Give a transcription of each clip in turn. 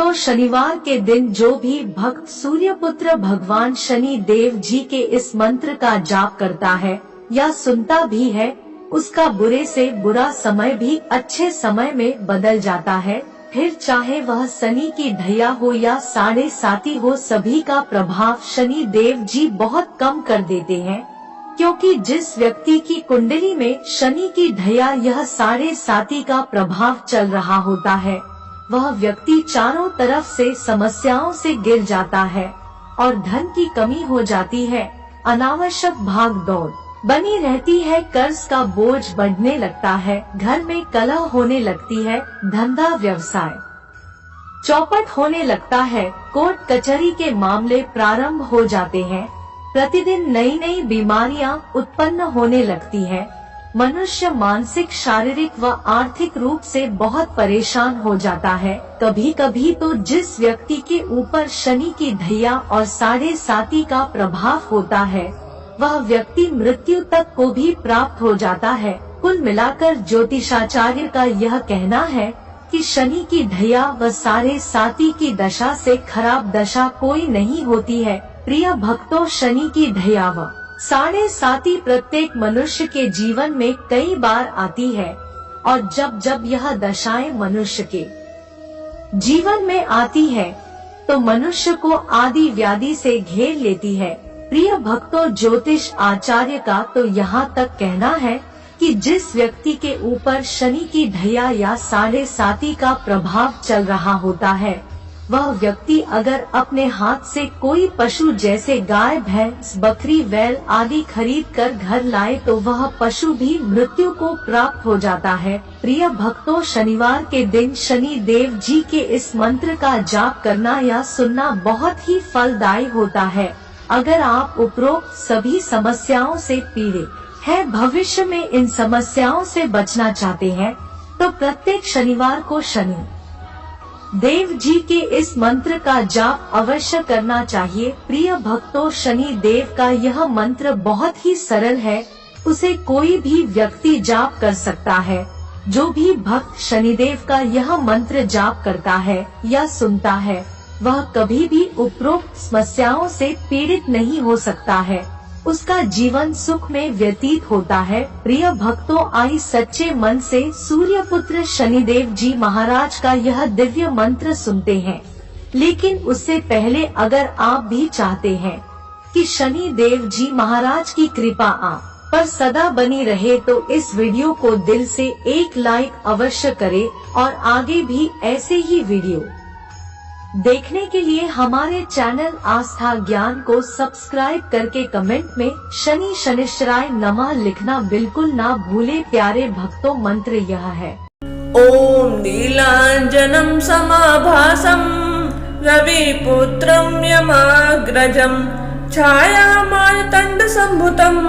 भक्तों, शनिवार के दिन जो भी भक्त सूर्यपुत्र भगवान शनि देव जी के इस मंत्र का जाप करता है या सुनता भी है, उसका बुरे से बुरा समय भी अच्छे समय में बदल जाता है। फिर चाहे वह शनि की ढैया हो या 7.5 हो, सभी का प्रभाव शनि देव जी बहुत कम कर देते हैं। क्योंकि जिस व्यक्ति की कुंडली में शनि की ढैया यह 7.5 का प्रभाव चल रहा होता है, वह व्यक्ति चारों तरफ से समस्याओं से घिर जाता है और धन की कमी हो जाती है, अनावश्यक भाग दौड़ बनी रहती है, कर्ज का बोझ बढ़ने लगता है, घर में कलह होने लगती है, धंधा व्यवसाय चौपट होने लगता है, कोर्ट कचहरी के मामले प्रारंभ हो जाते हैं, प्रतिदिन नई नई बीमारियां उत्पन्न होने लगती है। मनुष्य मानसिक, शारीरिक व आर्थिक रूप से बहुत परेशान हो जाता है। कभी कभी तो जिस व्यक्ति के ऊपर शनि की ढैया और 7.5 का प्रभाव होता है, वह व्यक्ति मृत्यु तक को भी प्राप्त हो जाता है। कुल मिलाकर ज्योतिषाचार्य का यह कहना है कि शनि की ढैया व 7.5 की दशा से खराब दशा कोई नहीं होती है। प्रिय भक्तों, शनि की ढैया व 7.5 प्रत्येक मनुष्य के जीवन में कई बार आती है और जब जब यह दशाएं मनुष्य के जीवन में आती है तो मनुष्य को आदि व्याधि से घेर लेती है। प्रिय भक्तों, ज्योतिष आचार्य का तो यहाँ तक कहना है कि जिस व्यक्ति के ऊपर शनि की ढैया या 7.5 का प्रभाव चल रहा होता है, वह व्यक्ति अगर अपने हाथ से कोई पशु जैसे गाय, भैंस, बकरी, बैल आदि खरीद कर घर लाए तो वह पशु भी मृत्यु को प्राप्त हो जाता है। प्रिय भक्तों, शनिवार के दिन शनि देव जी के इस मंत्र का जाप करना या सुनना बहुत ही फलदायी होता है। अगर आप उपरोक्त सभी समस्याओं से पीड़ित हैं, भविष्य में इन समस्याओं से बचना चाहते हैं, तो प्रत्येक शनिवार को शनि देव जी के इस मंत्र का जाप अवश्य करना चाहिए। प्रिय भक्तों, शनि देव का यह मंत्र बहुत ही सरल है, उसे कोई भी व्यक्ति जाप कर सकता है। जो भी भक्त शनिदेव का यह मंत्र जाप करता है या सुनता है, वह कभी भी उपरोक्त समस्याओं से पीड़ित नहीं हो सकता है, उसका जीवन सुख में व्यतीत होता है। प्रिय भक्तों, आई सच्चे मन से सूर्यपुत्र शनिदेव जी महाराज का यह दिव्य मंत्र सुनते हैं। लेकिन उससे पहले अगर आप भी चाहते हैं कि शनि देव जी महाराज की कृपा आप पर सदा बनी रहे, तो इस वीडियो को दिल से एक लाइक अवश्य करें और आगे भी ऐसे ही वीडियो देखने के लिए हमारे चैनल आस्था ज्ञान को सब्सक्राइब करके कमेंट में शनि शनिश्चराय नमः लिखना बिल्कुल ना भूले। प्यारे भक्तों, मंत्र यह है। ओम नीलांजनम समाभासम रविपुत्रम यमाग्रजम छायामार्तंड संभुतम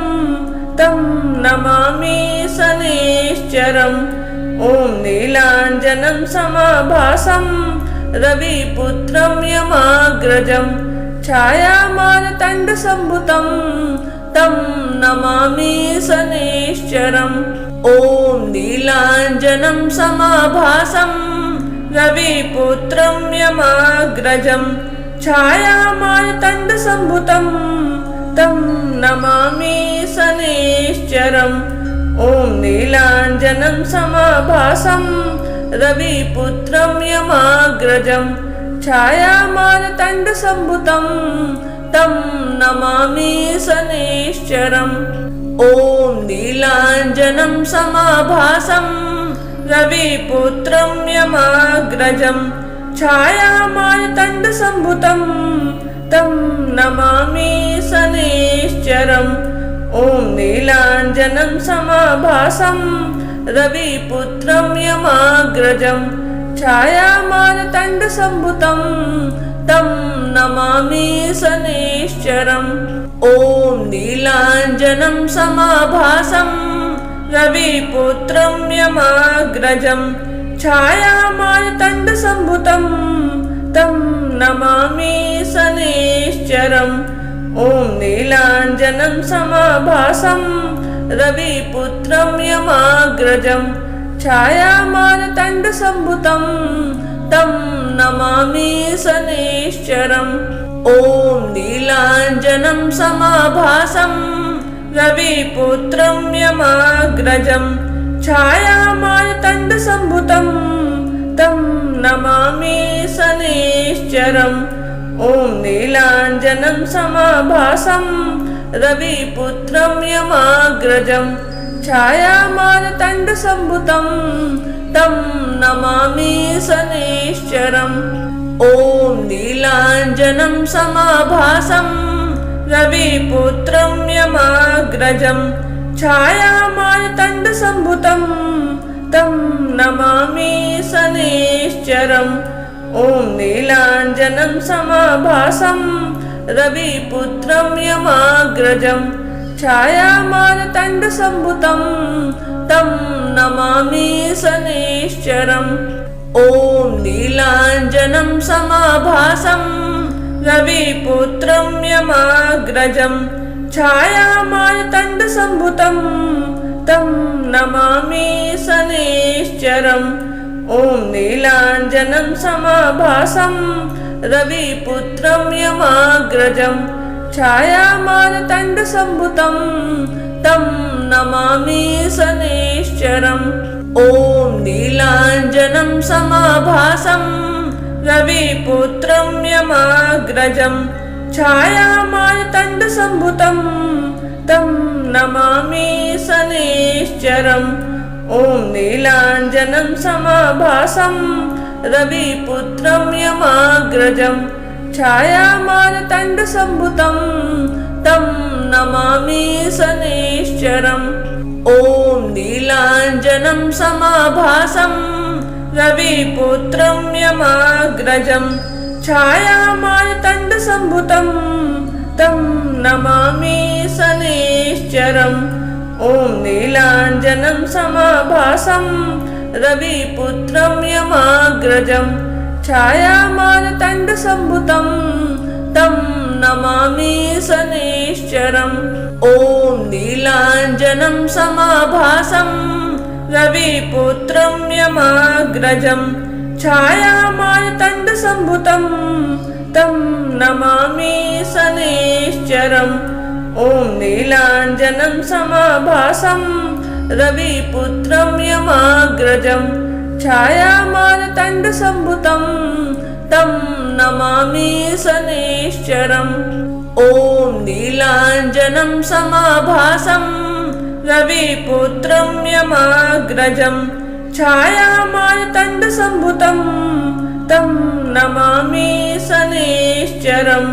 तम नमामि शनिश्चरम। ओम नीलांजनम समाभासम रविपुत्रम यमाग्रजम छायामार्तंड संभुतम तम नमामि शनिश्चरम। ओम नीलांजनम समाभासम रविपुत्रम यमाग्रजम छायामार्तंड संभुतम तम नमामि शनिश्चरम। ओम नीलांजनम समाभासम रविपुत्रम यमाग्रजम छायामार्तंड संभुतम तम नमामि शनिश्चरम। ओम नीलांजनम समाभासम रविपुत्रम यमाग्रजम छायामार्तंड संभुतम तम नमामि शनिश्चरम। ओम नीलांजनम समाभासम रविपुत्रम यमाग्रजम छायामार्तंड संभुतम तम नमामि शनिश्चरम। ओम नीलांजनम समाभासम रविपुत्रम यमाग्रजम छायामार्तंड संभुतम तम नमामि शनिश्चरम। ओम नीलांजनम समाभासम रविपुत्रम यमाग्रजम छायामार्तंड संभुतम तं नमामि शनिश्चरम्। ॐ नीलाञ्जनं समाभासं रविपुत्रं यमाग्रजं छायामार्तण्डसम्भुतं तं नमामि शनिश्चरम्। ॐ नीलाञ्जनं समाभासं रविपुत्रं यमाग्रजं छायामार्तण्डसम्भुतं तं नमामि शनिश्चरम्। ॐ नीलाञ्जनं समाभासं रविपुत्रं यमाग्रजं छायामार्तण्डसम्भुतं तं नमामि शनिश्चरम्। ॐ नीलाञ्जनं समाभासं रविपुत्रं यमाग्रजं छायामार्तण्डसम्भुतं तं नमामि शनिश्चरम्। ॐ नीलाञ्जनं समाभासं रविपुत्रं यमाग्रजं छायामार्तण्डसम्भुतं तं नमामि शनिश्चरम्। ॐ नीलाञ्जनं समाभासं रविपुत्रं यमाग्रजं छायामार्तण्डसम्भुतं तं नमामि शनिश्चरम्। ॐ नीलाञ्जनं समाभासं रविपुत्रं यमाग्रजं छायामार्तण्डसम्भुतं तं नमामि शनिश्चरम्। ॐ नीलाञ्जनं समाभासं रविपुत्रं यमाग्रजं छायामार्तण्डसम्भुतं तं नमामि शनिश्चरम्। ॐ नीलाञ्जनं समाभासं रविपुत्रं यमाग्रजं छायामार्तण्डसम्भुतं तं नमामि शनिश्चरम्। ॐ नीलाञ्जनं समाभासं रविपुत्रं यमाग्रजं छायामार्तण्डसम्भुतं तं नमामि शनिश्चरम्। ॐ नीलाञ्जनं समाभासं रविपुत्रं यमाग्रजं छायामार्तण्डसम्भुतं तं नमामि शनिश्चरम्। ॐ नीलाञ्जनं समाभासं रविपुत्रं यमाग्रजं छायामार्तण्डसम्भुतं तं नमामि शनिश्चरम्। ॐ नीलाञ्जनं समाभासं रविपुत्रं यमाग्रजं छायामार्तण्डसम्भुतं तं नमामि शनिश्चरम्।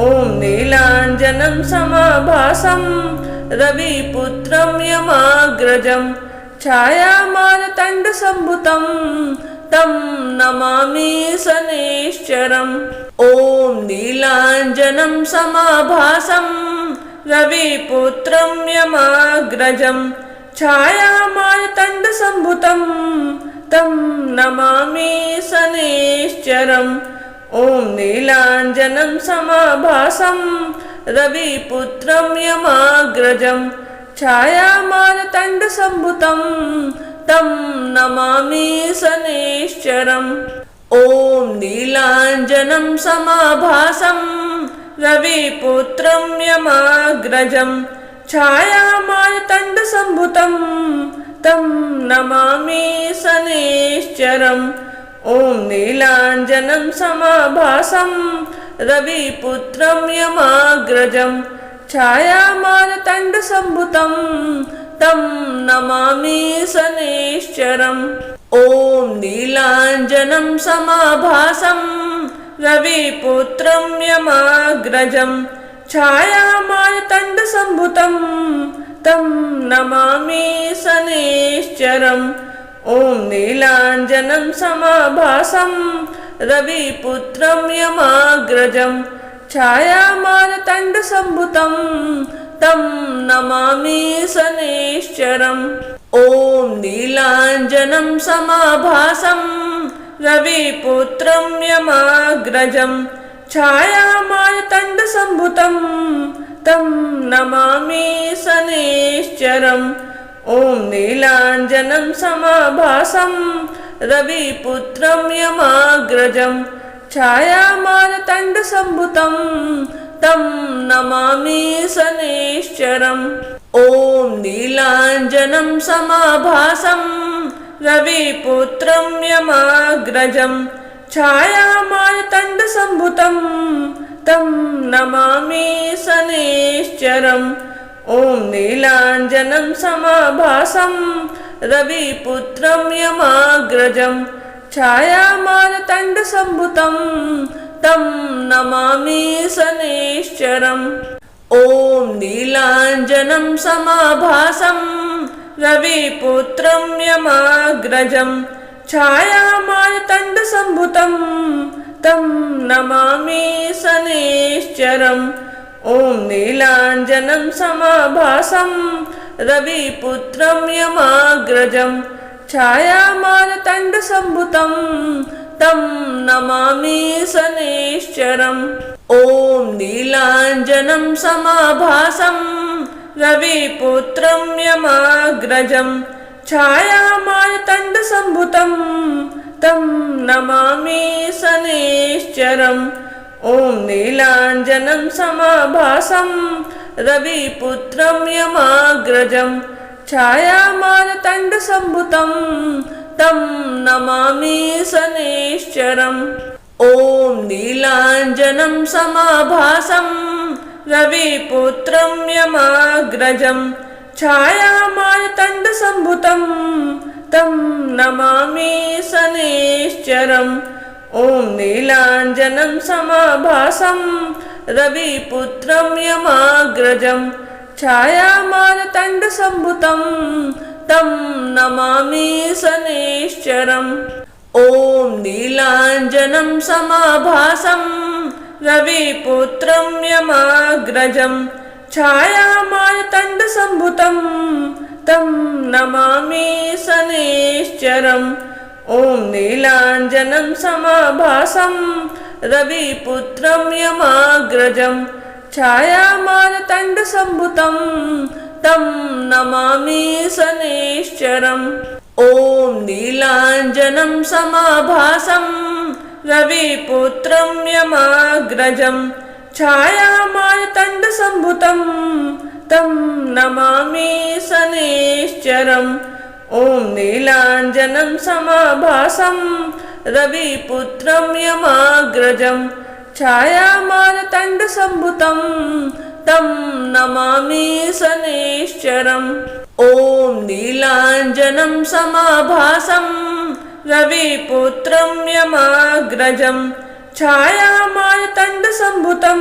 ॐ नीलाञ्जनं समाभासं रविपुत्रं यमाग्रजं छायामार्तण्डसम्भुतं तं नमामि शनिश्चरम्। ॐ नीलाञ्जनं समाभासं रविपुत्रं यमाग्रजं छायामार्तण्डसम्भुतं तं नमामि शनिश्चरम्। ॐ नीलाञ्जनं समाभासं रविपुत्रं यमाग्रजं छायामार्तण्डसम्भुतं तं नमामि शनिश्चरम्। ॐ नीलाञ्जनं समाभासं रविपुत्रं यमाग्रजं छायामार्तण्डसम्भुतं तं नमामि शनिश्चरम्। ॐ नीलाञ्जनं समाभासं रविपुत्रं यमाग्रजं छायामार्तण्डसम्भुतं तं नमामि शनिश्चरम्। ॐ नीलाञ्जनं समाभासं रविपुत्रं यमाग्रजं छायामार्तण्डसम्भुतं तं नमामि शनिश्चरम्। ॐ नीलाञ्जनं समाभासं रविपुत्रं यमाग्रजं छायामार्तण्डसम्भुतं तं नमामि शनिश्चरम्। ॐ नीलाञ्जनं समाभासं रविपुत्रं यमाग्रजं छायामार्तण्डसम्भुतं तं नमामि शनिश्चरम्। ॐ नीलाञ्जनं समाभासं रविपुत्रं यमाग्रजं छायामारतण्डसम्भुतं तं नमामि शनैश्चरम्। ॐ नीलाञ्जनं समाभासं रविपुत्रं यमाग्रजं छायामारतण्डसम्भुतं तं नमामि शनैश्चरम्। ॐ नीलाञ्जनं समाभासं रविपुत्रं यमाग्रजं छायामारतण्डसम्भुतं तं नमामि शनैश्चरम्। ॐ नीलाञ्जनं समाभासं रविपुत्रं यमाग्रजं छायामारतण्डसम्भुतं तं नमामि शनैश्चरम्। ॐ नीलाञ्जनं समाभासं रविपुत्रं यमाग्रजं छायामारतण्डसम्भुतं तं नमामि शनैश्चरम्। ॐ नीलाञ्जनं समाभासं रविपुत्रं यमाग्रजं छायामारतण्डसम्भुतं तं नमामि शनैश्चरम्। ॐ नीलाञ्जनं समाभासं रविपुत्रं यमाग्रजं छायामारतण्डसम्भुतं तं नमामि शनैश्चरम्। ॐ नीलाञ्जनं समाभासं रविपुत्रं यमाग्रजं छायामारतण्डसम्भुतं तं नमामि शनैश्चरम्। ॐ नीलाञ्जनं समाभासं रविपुत्रं यमाग्रजं छायामारतण्डसम्भुतं तं नमामि शनैश्चरम्। ॐ नीलाञ्जनं समाभासं रविपुत्रं यमाग्रजं छायामारतण्डसम्भुतं तं नमामि शनैश्चरम्। ॐ नीलाञ्जनं समाभासं रविपुत्रं यमाग्रजं छायामारतण्डसम्भुतं तं नमामि शनैश्चरम्। ॐ नीलाञ्जनं समाभासं रविपुत्रं यमाग्रजं छायामारतण्डसम्भुतं तं नमामि शनैश्चरम्। ॐ नीलाञ्जनं समाभासं रविपुत्रं यमाग्रजं छायामारतण्डसम्भुतं तं नमामि शनैश्चरम्। ॐ नीलाञ्जनं समाभासं रविपुत्रं यमाग्रजं छायामारतण्डसम्भुतं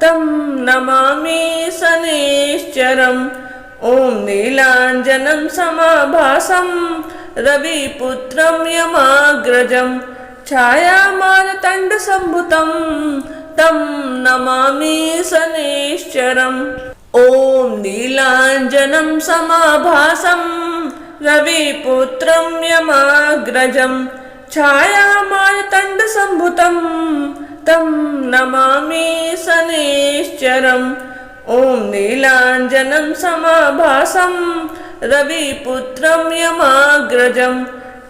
तं नमामि शनैश्चरम्। ॐ नीलाञ्जनं समाभासं रविपुत्रं यमाग्रजं छायामारतण्डसम्भुतं तं नमामि शनैश्चरम्। ॐ नीलाञ्जनं समाभासं रविपुत्रं यमाग्रजं छायामारतण्डसम्भुतं तं नमामि शनैश्चरम्। ॐ नीलाञ्जनं समाभासं रविपुत्रं यमाग्रजं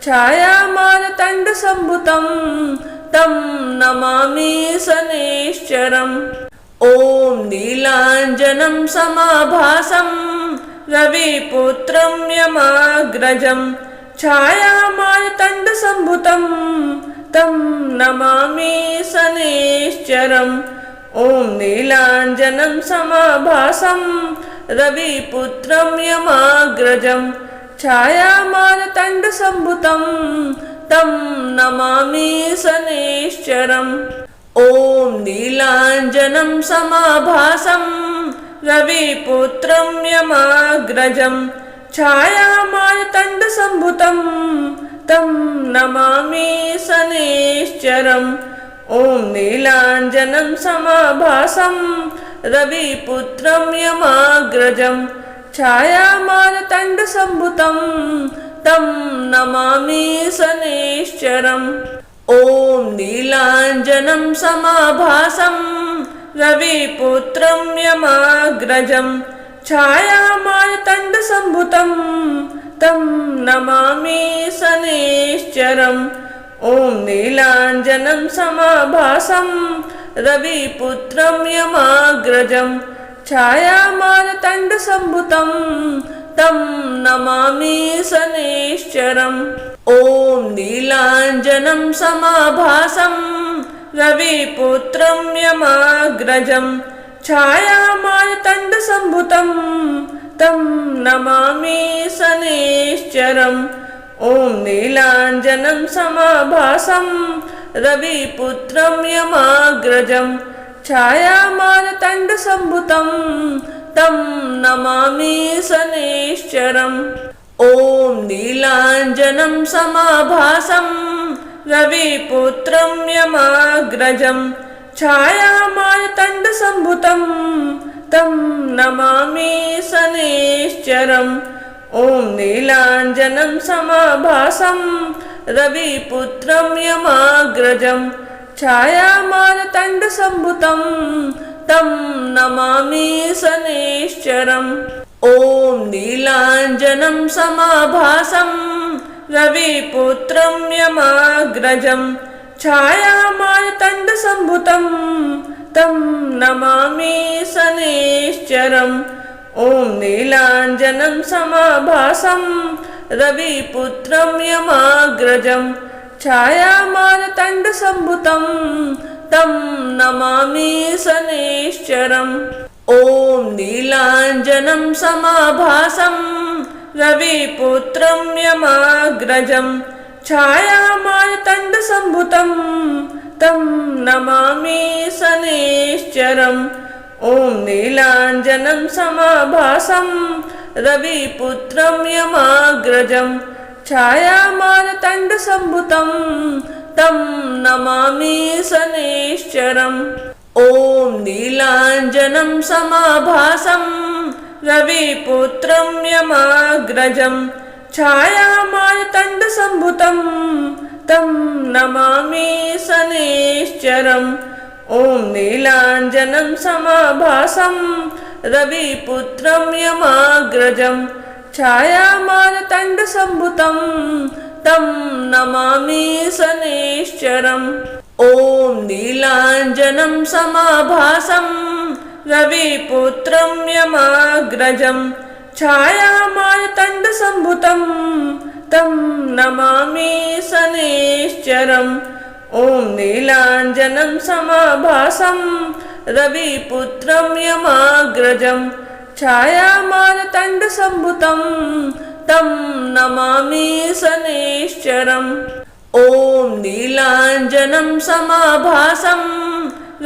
छायामारतण्डसम्भुतं तं नमामि शनैश्चरम्। ॐ नीलाञ्जनं समाभासं रविपुत्रं यमाग्रजं छायामारतण्डसम्भुतं तं नमामि शनैश्चरम्। ॐ नीलाञ्जनं समाभासं रविपुत्रं यमाग्रजं छायामारतण्डसम्भुतं तं नमामि शनैश्चरम्। ॐ नीलाञ्जनं समाभासं रविपुत्रं यमाग्रजं छायामारतण्डसम्भुतं तं नमामि शनैश्चरम्। ॐ नीलाञ्जनं समाभासं रविपुत्रं यमाग्रजं छायामारतण्डसम्भुतं तं नमामि शनैश्चरम्। ॐ नीलाञ्जनं समाभासं रविपुत्रं यमाग्रजं छायामारतण्डसम्भुतं तं नमामि शनैश्चरम् ॐ नीलाञ्जनं समाभासं रविपुत्रं यमाग्रजं छायामार्तण्डसम्भुतं तं नमामि शनैश्चरम् ॐ नीलाञ्जनं समाभासं रविपुत्रं यमाग्रजं छायामार्तण्डसम्भुतं तं नमामि शनैश्चरम् ॐ नीलाञ्जनं समाभासं रविपुत्रं यमाग्रजं छायामार्तण्डसम्भुतं तं नमामि शनैश्चरम् ॐ नीलाञ्जनं समाभासं रविपुत्रं यमाग्रजं छायामार्तण्डसम्भुतं तं नमामि शनैश्चरम् ॐ नीलाञ्जनं समाभासं रविपुत्रं यमाग्रजं छायामार्तण्डसम्भुतं तं नमामि शनैश्चरम् ॐ नीलाञ्जनं समाभासं रविपुत्रं यमाग्रजं छायामार्तण्डसम्भुतं तं नमामि शनैश्चरम् ॐ नीलाञ्जनं समाभासं रविपुत्रं यमाग्रजं छायामार्तण्डसम्भुतं तं नमामि शनैश्चरम् ॐ नीलाञ्जनं समाभासं रविपुत्रं यमाग्रजं छायामार्तण्डसम्भुतं तं नमामि शनैश्चरम् ॐ नीलाञ्जनं समाभासं रविपुत्रं यमाग्रजं छायामार्तण्डसम्भुतं तं नमामि शनैश्चरम् ॐ नीलाञ्जनं समाभासं रविपुत्रं यमाग्रजं छायामार्तण्डसम्भुतं तं नमामि शनैश्चरम् ॐ नीलाञ्जनं समाभासं रविपुत्रं यमाग्रजं छायामार्तण्डसम्भुतं तं नमामि शनैश्चरम् ॐ नीलाञ्जनं समाभासं रविपुत्रं यमाग्रजं छायामार्तण्डसम्भुतं तं नमामि शनैश्चरम् ॐ नीलाञ्जनं समाभासं रविपुत्रं यमाग्रजं छायामार्तण्डसम्भुतं तं नमामि शनैश्चरम् ॐ नीलाञ्जनं समाभासं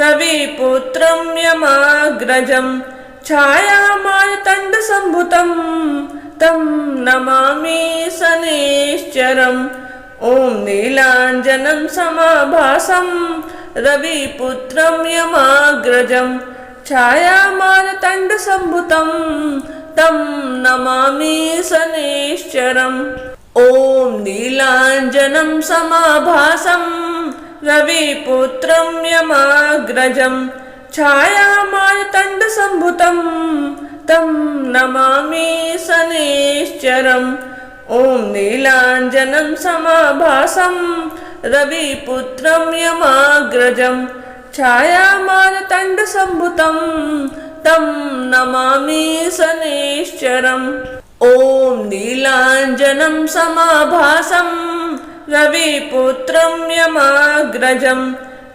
रविपुत्रं यमाग्रजं छायामार्तण्डसम्भुतं तं नमामि शनैश्चरम् ॐ नीलाञ्जनं समाभासं रविपुत्रं यमाग्रजं छायामार्तण्डसम्भुतं तं नमामि शनैश्चरम् ॐ नीलाञ्जनं समाभासं रविपुत्रं यमाग्रजं छायामार्तण्डसम्भुतं तं नमामि शनैश्चरम् ॐ नीलाञ्जनं समाभासं रविपुत्रं यमाग्रजं छायामार्तण्डसम्भुतं तं नमामि शनैश्चरम् ॐ नीलाञ्जनं समाभासं रविपुत्रं यमाग्रजं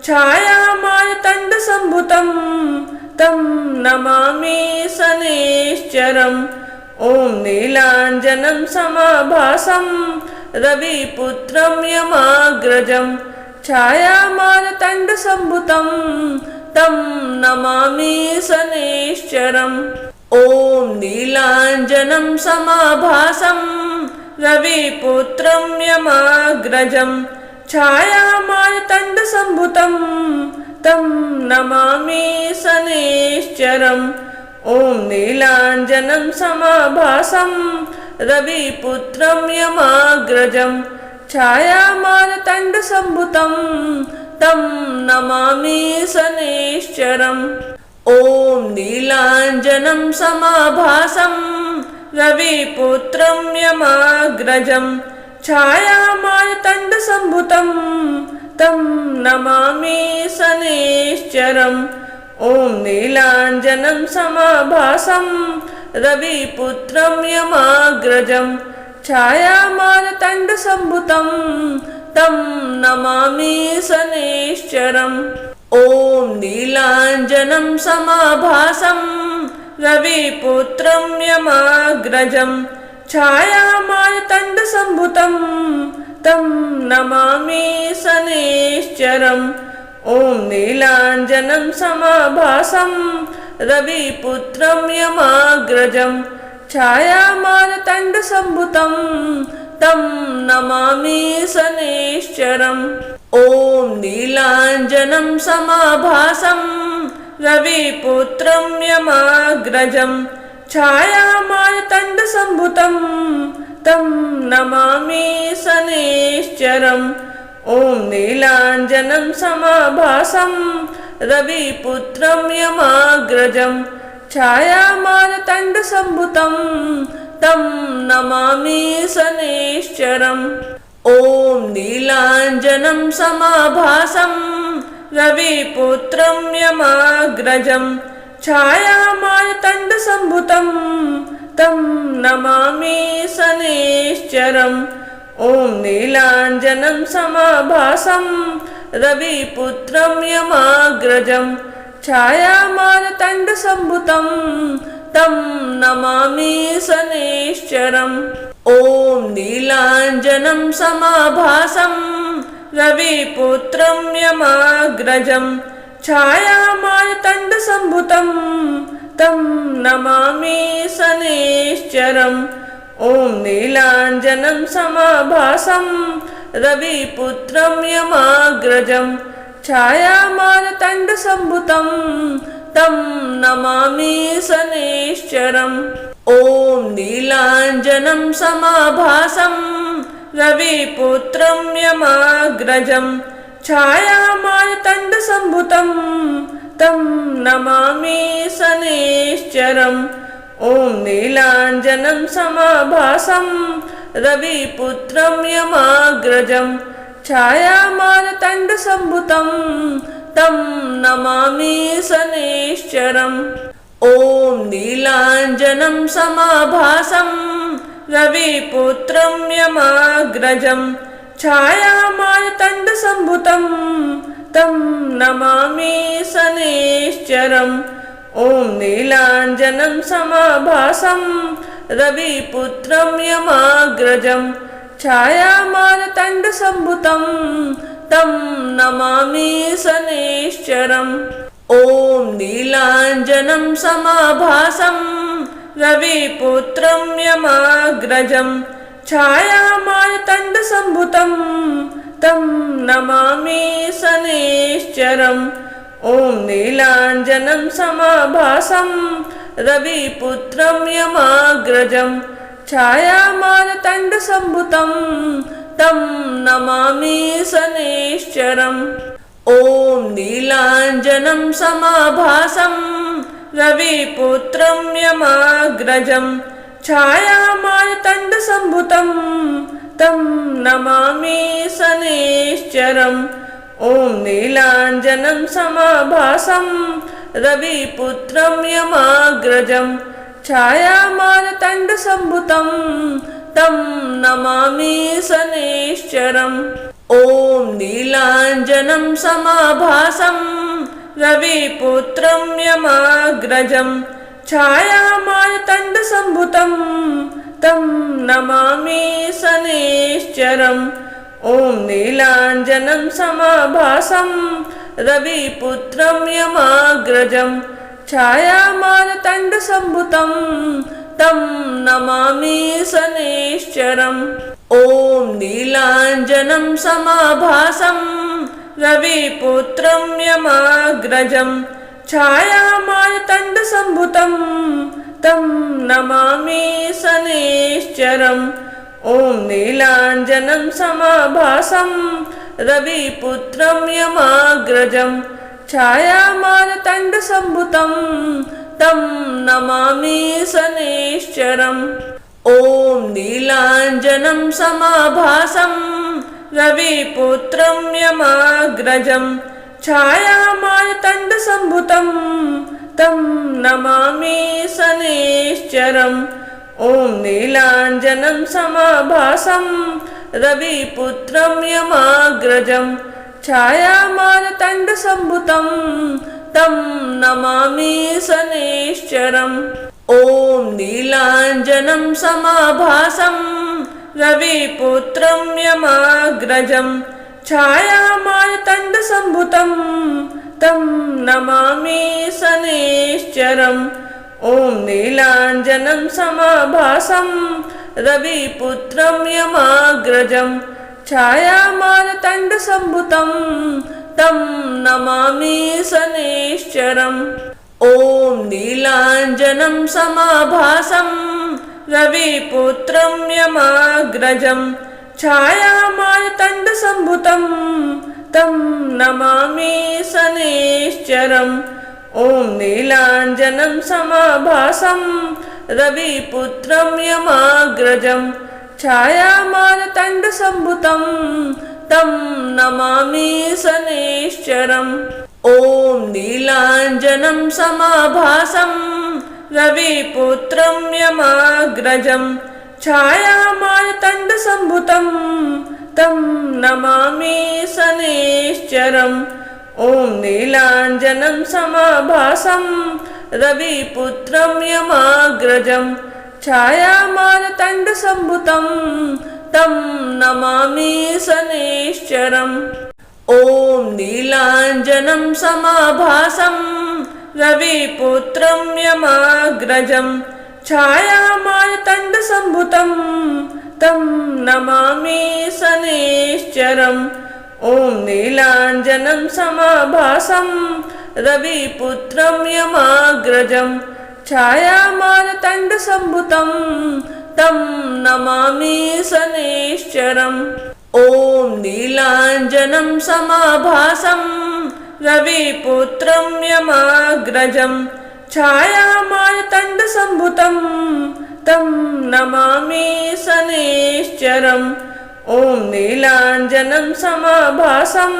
छायामार्तण्डसम्भुतं तं नमामि शनैश्चरम् ॐ नीलाञ्जनं समाभासं रविपुत्रं यमाग्रजं छायामार्तण्डसम्भुतं तं नमामि शनैश्चरम् ॐ नीलाञ्जनं समाभासं रविपुत्रं यमाग्रजं छायामार्तण्डसम्भुतं तं नमामि शनैश्चरम् ॐ नीलाञ्जनं समाभासं रविपुत्रं यमाग्रजं छायामार्तण्डसम्भुतं तं नमामि शनैश्चरम् ॐ नीलाञ्जनं समाभासं रविपुत्रं यमाग्रजं छायामार्तण्डसम्भुतं तं नमामि शनैश्चरम् ॐ नीलाञ्जनं समाभासं रविपुत्रं यमाग्रजं छायामार्तण्डसम्भुतं तं नमामि शनैश्चरम् ॐ नीलाञ्जनं समाभासं रविपुत्रं यमाग्रजं छायामार्तण्डसम्भुतं तं नमामि शनैश्चरम् ॐ नीलाञ्जनं समाभासं रविपुत्रं यमाग्रजं छायामार्तण्डसम्भुतं तं नमामि शनैश्चरम् ॐ नीलाञ्जनं समाभासं रविपुत्रं यमाग्रजं छायामार्तण्डसम्भुतं तं नमामि शनैश्चरम् ॐ नीलाञ्जनं समाभासं रविपुत्रं यमाग्रजं छायामार्तण्डसम्भुतं तं नमामि शनैश्चरम् ॐ नीलाञ्जनं समाभासं रविपुत्रं यमाग्रजं छायामार्तण्डसम्भुतं तं नमामि शनैश्चरम् ॐ नीलाञ्जनं समाभासं रविपुत्रं यमाग्रजं छायामार्तण्डसम्भुतं तं नमामि शनैश्चरम् ॐ नीलाञ्जनं समाभासं रविपुत्रं यमाग्रजं छायामार्तण्डसम्भुतं तं नमामि शनैश्चरम् ॐ नीलाञ्जनं समाभासं रविपुत्रं यमाग्रजं छायामार्तण्डसम्भुतं तं नमामि शनैश्चरम् ॐ नीलाञ्जनं समाभासं रविपुत्रं यमाग्रजं छायामार्तण्डसम्भुतं तं नमामि शनैश्चरम् ॐ नीलाञ्जनं समाभासं रविपुत्रं यमाग्रजं छायामार्तण्डसम्भुतं तं नमामि शनैश्चरम् ॐ नीलाञ्जनं समाभासं रविपुत्रं यमाग्रजं छायामार्तण्डसम्भुतं तं नमामि शनैश्चरम् ॐ नीलाञ्जनं समाभासं रविपुत्रं यमाग्रजं छायामार्तण्डसम्भुतं तं नमामि शनैश्चरम् ॐ नीलाञ्जनं समाभासं रविपुत्रं यमाग्रजं छायामार्तण्डसम्भुतं तं नमामि शनैश्चरम् ॐ नीलाञ्जनं समाभासं रविपुत्रं यमाग्रजं छायामार्तण्डसम्भुतं तं नमामि शनैश्चरम् ॐ नीलाञ्जनं समाभासं रविपुत्रं यमाग्रजं छायामार्तण्डसम्भुतं तं नमामि शनैश्चरम् ॐ नीलाञ्जनं समाभासं रविपुत्रं यमाग्रजं छायामार्तण्डसम्भुतं तं नमामि शनैश्चरम् ॐ नीलाञ्जनं समाभासं रविपुत्रं यमाग्रजं छायामार्तण्डसम्भुतं तं नमामि शनैश्चरम् ॐ नीलाञ्जनं समाभासं रविपुत्रं यमाग्रजं छायामार्तण्डसम्भुतं तं नमामि शनैश्चरम् ॐ नीलाञ्जनं समाभासं रविपुत्रं यमाग्रजं छायामार्तण्डसम्भुतं तं नमामि शनैश्चरम् ॐ नीलाञ्जनं समाभासं रविपुत्रं यमाग्रजं छायामार्तण्डसम्भुतं तं नमामि शनैश्चरम्। ॐ नीलाञ्जनं समाभासं रविपुत्रं यमाग्रजं छायामार्तण्डसम्भुतं तं नमामि शनैश्चरम्। ॐ नीलाञ्जनं समाभासं रविपुत्रं यमाग्रजं छायामार्तण्डसम्भुतं तं नमामि शनैश्चरम्। ॐ नीलाञ्जनं समाभासं रविपुत्रं यमाग्रजं छायामार्तण्डसम्भुतं तं नमामि शनैश्चरम्। ॐ नीलाञ्जनं समाभासं रविपुत्रं यमाग्रजं छायामार्तण्डसम्भुतं तं नमामि शनैश्चरम्। ॐ नीलाञ्जनं समाभासं रविपुत्रं यमाग्रजं छायामार्तण्डसम्भुतं तं नमामि शनैश्चरम्। ॐ नीलाञ्जनं समाभासं रविपुत्रं यमाग्रजं छायामार्तण्डसम्भुतं तं नमामि शनैश्चरम्। ॐ नीलाञ्जनं समाभासं रविपुत्रं यमाग्रजं छायामार्तण्डसम्भुतं तं नमामि शनैश्चरम्। ॐ नीलाञ्जनं समाभासं रविपुत्रं यमाग्रजं छायामार्तण्डसम्भुतं तं नमामि शनैश्चरम्। ॐ नीलाञ्जनं समाभासं रविपुत्रं यमाग्रजं छायामार्तण्डसम्भुतं तं नमामि शनैश्चरम्। ॐ नीलाञ्जनं समाभासं रविपुत्रं यमाग्रजं छायामार्तण्डसम्भुतं तं नमामि शनैश्चरम्। ॐ नीलाञ्जनं समाभासं रविपुत्रं यमाग्रजं छायामार्तण्डसम्भुतं तं नमामि शनैश्चरम्। ॐ नीलाञ्जनं समाभासं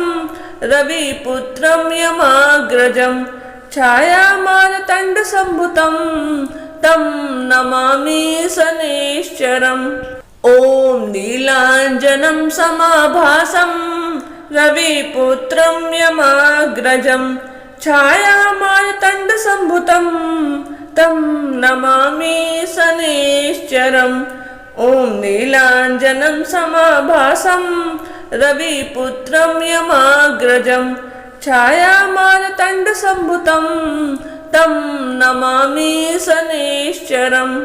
रविपुत्रं यमाग्रजं छायामार्तण्डसम्भुतं तं नमामि शनैश्चरम्। ॐ नीलाञ्जनं समाभासं रविपुत्रं यमाग्रजं छायामार्तण्डसम्भुतं तं नमामि शनैश्चरम्। ॐ नीलाञ्जनं समाभासं रविपुत्रं यमाग्रजं छायामार्तण्डसम्भुतं तं नमामि शनैश्चरम्।